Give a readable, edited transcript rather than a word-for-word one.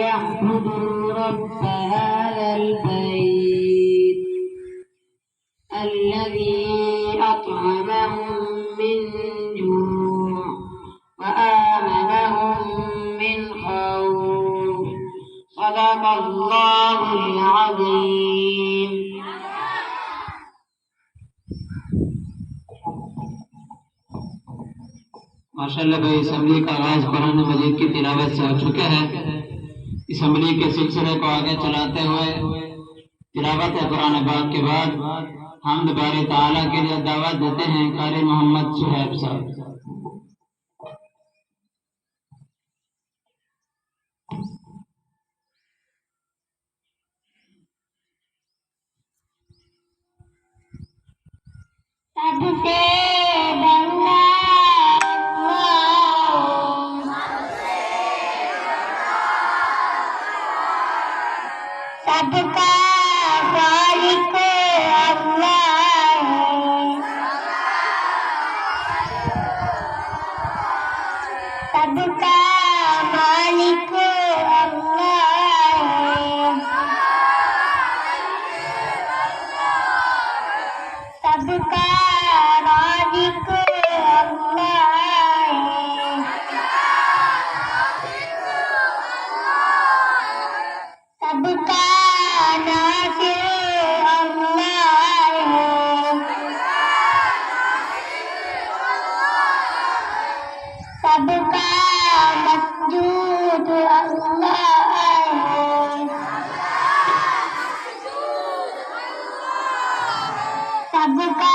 فليعبدوا رب هذا البيت الذي أطعمهم من جوع وآمنهم من خوف. صدق الله العظيم. माशाअल्लाह भाई, असम्बली का आगाज कुरान मजीद की तिलावत से हो चुका है। असम्बली के सिलसिले को आगे चलाते हुए तिलावत कुरान पाक के बाद हम बारी ताला के लिए दावत देते हैं कारी मोहम्मद सुहैब साहब। सबसे बड़ा सबका खालिक अल्लाह है। सबका मालिक अल्लाह है। सबका राज़िक अल्लाह है। सबका नासिर अल्लाह है। सबका मस्जूद अल्लाह है। सबका